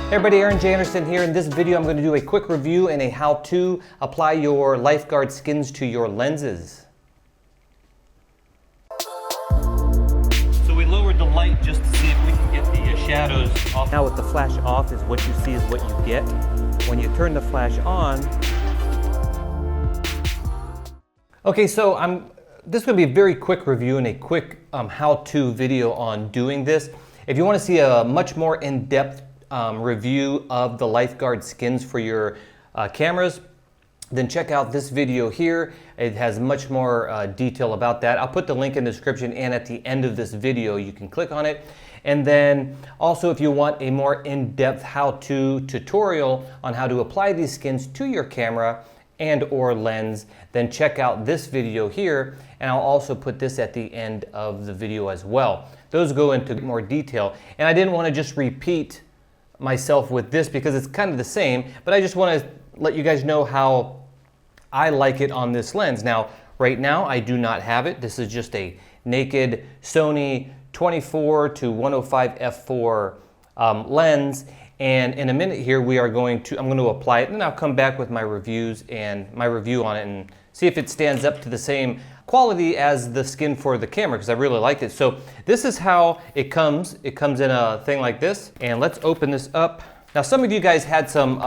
Hey everybody, Aaron J. Anderson here. In this video, I'm going to do a quick review and a how-to apply your lifeguard skins to your lenses. So we lowered the light just to see if we can get the shadows off. Now with the flash off is what you see is what you get. When you turn the flash on. Okay, so this is going to be a very quick review and a quick how-to video on doing this. If you want to see a much more in-depth review of the lifeguard skins for your cameras, then check out this video here. It has much more detail about that. I'll put the link in the description and at the end of this video you can click on it. And then also if you want a more in-depth how-to tutorial on how to apply these skins to your camera and or lens, then check out this video here, and I'll also put this at the end of the video as well. Those go into more detail, and I didn't want to just repeat myself with this because it's kind of the same, but I just want to let you guys know how I like it on this lens. Now, right now I do not have it. This is just a naked Sony 24 to 105 f4 lens, and in a minute here I'm going to apply it, and then I'll come back with my reviews and my review on it and see if it stands up to the same quality as the skin for the camera, because I really liked it. So this is how it comes. It comes in a thing like this, and let's open this up. Now some of you guys had some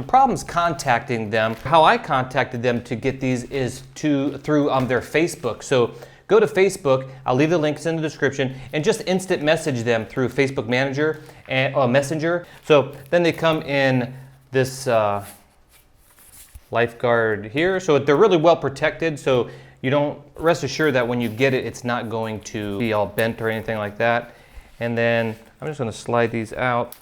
problems contacting them. How I contacted them to get these is through their Facebook. So go to Facebook, I'll leave the links in the description, and just instant message them through Facebook Manager and Messenger. So then they come in this lifeguard here. So they're really well protected, so you don't, rest assured that when you get it, it's not going to be all bent or anything like that. And then I'm just going to slide these out,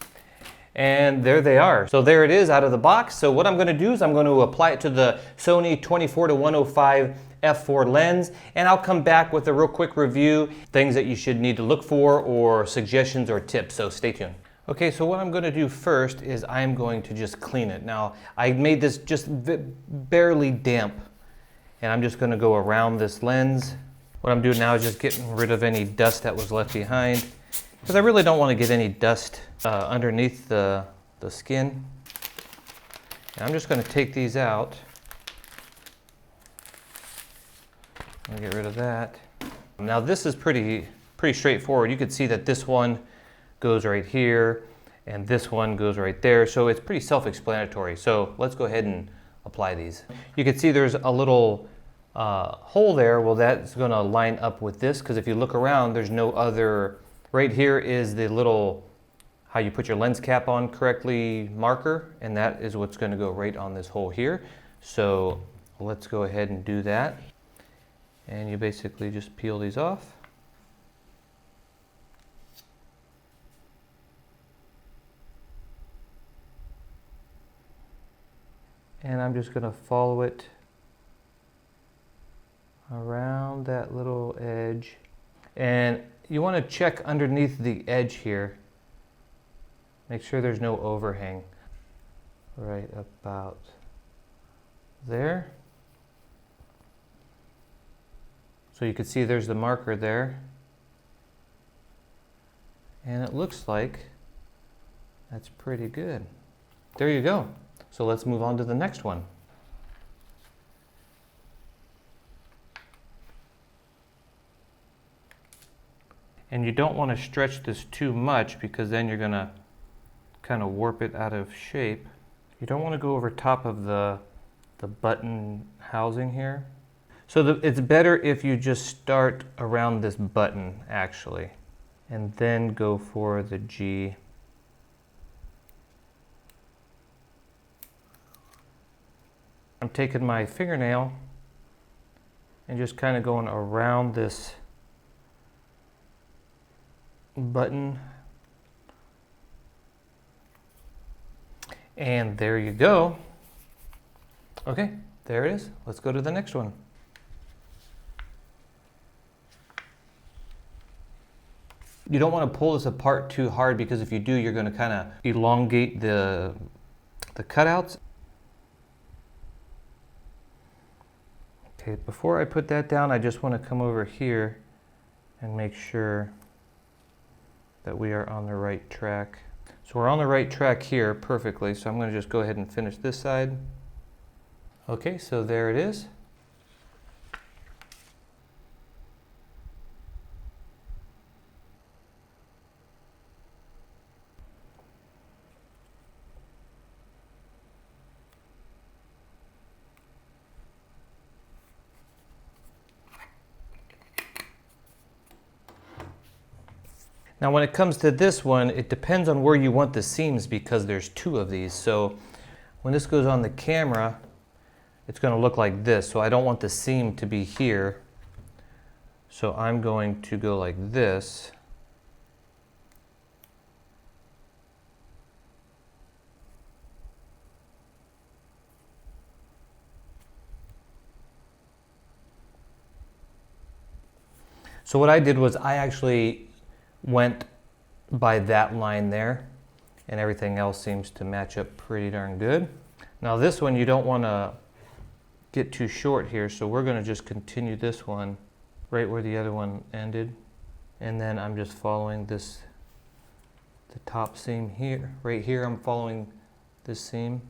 and there they are. So there it is out of the box. So what I'm going to do is I'm going to apply it to the Sony 24 to 105 f4 lens, and I'll come back with a real quick review, things that you should need to look for, or suggestions or tips, so stay tuned. Okay, so what I'm going to do first is I'm going to just clean it. Now, I made this just barely damp, and I'm just going to go around this lens. What I'm doing now is just getting rid of any dust that was left behind, because I really don't want to get any dust underneath the skin. And I'm just going to take these out. I'll get rid of that. Now this is pretty straightforward. You can see that this one goes right here, and this one goes right there. So it's pretty self-explanatory. So let's go ahead and apply these. You can see there's a little hole there. Well, that's going to line up with this, because if you look around, there's no other. Right here is the little, how you put your lens cap on correctly marker, and that is what's going to go right on this hole here. So let's go ahead and do that. And you basically just peel these off. And I'm just going to follow it around that little edge. And you want to check underneath the edge here. Make sure there's no overhang. Right about there. So you can see there's the marker there. And it looks like that's pretty good. There you go. So let's move on to the next one. And you don't want to stretch this too much, because then you're going to kind of warp it out of shape. You don't want to go over top of the button housing here. So it's better if you just start around this button actually, and then go for the G. I'm taking my fingernail and just kind of going around this button. And there you go. Okay, there it is. Let's go to the next one. You don't want to pull this apart too hard, because if you do, you're going to kind of elongate the cutouts. Okay, before I put that down, I just want to come over here and make sure that we are on the right track. So we're on the right track here perfectly, so I'm going to just go ahead and finish this side. Okay, so there it is. Now when it comes to this one, it depends on where you want the seams because there's two of these. So when this goes on the camera, it's going to look like this. So I don't want the seam to be here. So I'm going to go like this. So what I did was I actually went by that line there, and everything else seems to match up pretty darn good. Now this one you don't want to get too short here, so we're going to just continue this one right where the other one ended, and then I'm just following this, the top seam here, right here I'm following this seam.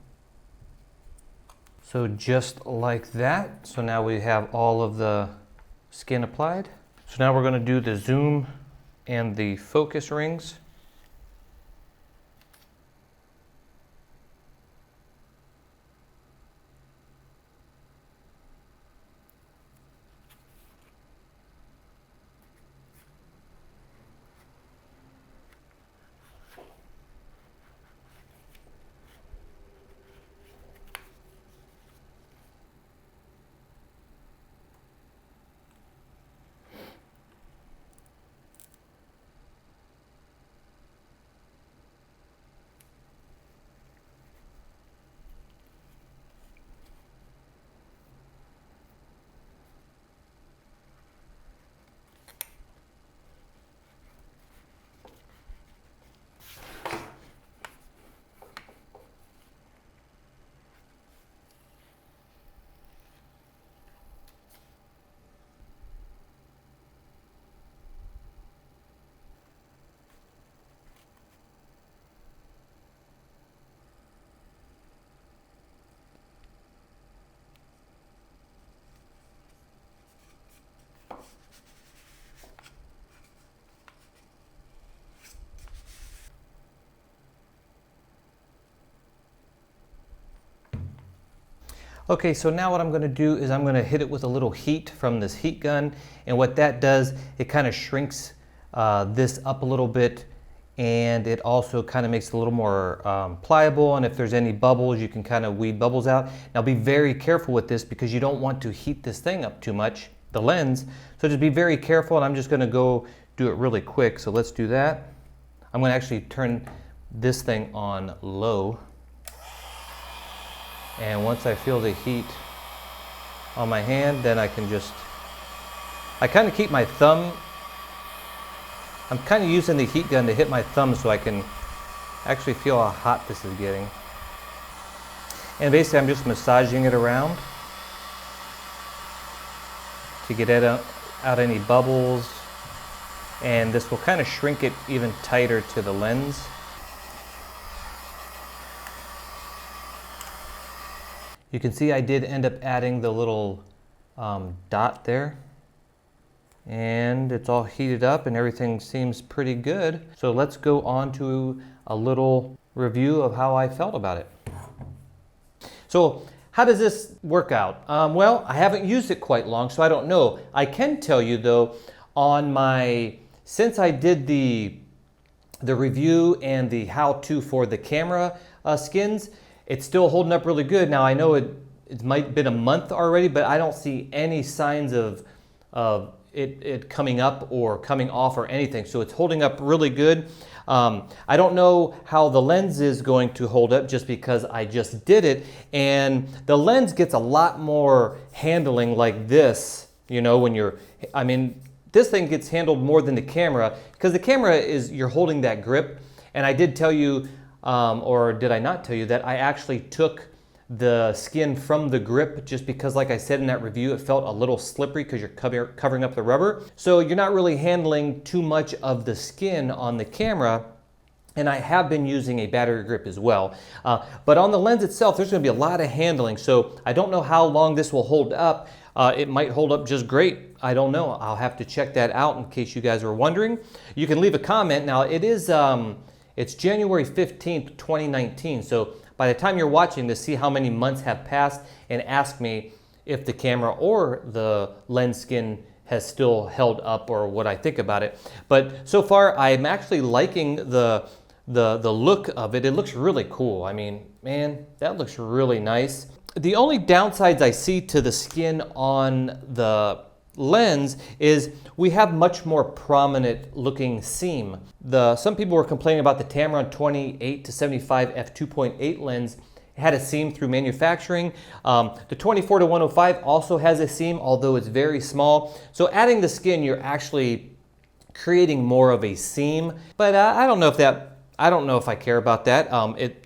So just like that. So now we have all of the skin applied. So now we're going to do the zoom and the focus rings. Okay, so now what I'm going to do is I'm going to hit it with a little heat from this heat gun, and what that does, it kind of shrinks this up a little bit, and it also kind of makes it a little more pliable, and if there's any bubbles you can kind of weed bubbles out. Now be very careful with this because you don't want to heat this thing up too much, the lens, so just be very careful, and I'm just going to go do it really quick. So let's do that. I'm going to actually turn this thing on low. And once I feel the heat on my hand, then I can just, I kind of keep my thumb, I'm kind of using the heat gun to hit my thumb so I can actually feel how hot this is getting. And basically I'm just massaging it around to get out any bubbles, and this will kind of shrink it even tighter to the lens. You can see I did end up adding the little dot there, and it's all heated up and everything seems pretty good. So let's go on to a little review of how I felt about it. So how does this work out? Well, I haven't used it quite long, so I don't know. I can tell you though, on my, since I did the review and the how-to for the camera skins, it's still holding up really good. Now I know it might have been a month already, but I don't see any signs of it coming up or coming off or anything. So it's holding up really good. I don't know how the lens is going to hold up just because I just did it. And the lens gets a lot more handling like this, you know, when you're, I mean, this thing gets handled more than the camera because the camera is, you're holding that grip. And I did tell you, or did I not tell you that I actually took the skin from the grip just because, like I said in that review, it felt a little slippery because you're covering up the rubber. So you're not really handling too much of the skin on the camera. And I have been using a battery grip as well. But on the lens itself, there's going to be a lot of handling. So I don't know how long this will hold up. It might hold up just great. I don't know. I'll have to check that out in case you guys are wondering. You can leave a comment. Now it is, it's January 15th, 2019. So by the time you're watching this, see how many months have passed and ask me if the camera or the lens skin has still held up or what I think about it. But so far, I'm actually liking the look of it. It looks really cool. I mean, man, that looks really nice. The only downsides I see to the skin on the lens is we have much more prominent looking seam. Some people were complaining about the Tamron 28 to 75 f2.8 lens. It had a seam through manufacturing. The 24 to 105 also has a seam, although it's very small. So adding the skin, you're actually creating more of a seam. But I don't know if I care about that.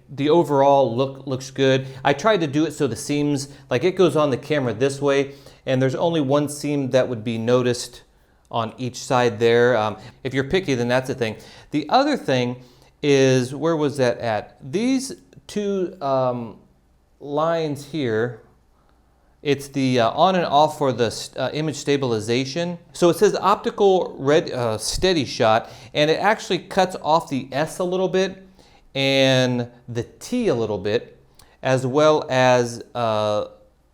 The overall look looks good. I tried to do it so the seams, like it goes on the camera this way, and there's only one seam that would be noticed on each side there. If you're picky, then that's the thing. The other thing is, where was that at? These two lines here, it's the on and off for the image stabilization. So it says optical red steady shot, and it actually cuts off the S a little bit and the T a little bit, as well as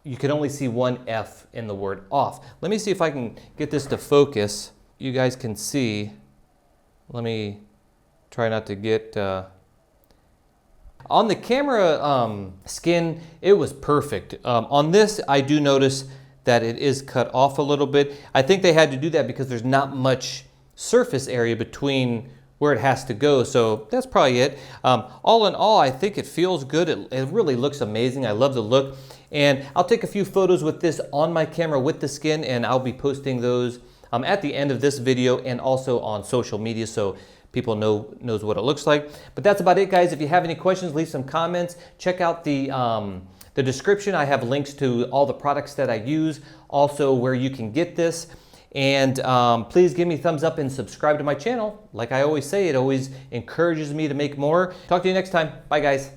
you can only see one F in the word off. Let me see if I can get this to focus. You guys can see. Let me try not to get... On the camera skin, it was perfect. On this, I do notice that it is cut off a little bit. I think they had to do that because there's not much surface area between where it has to go. So that's probably it. All in all, I think it feels good. It really looks amazing. I love the look. And I'll take a few photos with this on my camera with the skin, and I'll be posting those at the end of this video and also on social media, so people knows what it looks like. But that's about it, guys. If you have any questions, leave some comments. Check out the description. I have links to all the products that I use, also where you can get this. And please give me a thumbs up and subscribe to my channel. Like I always say, it always encourages me to make more. Talk to you next time. Bye, guys.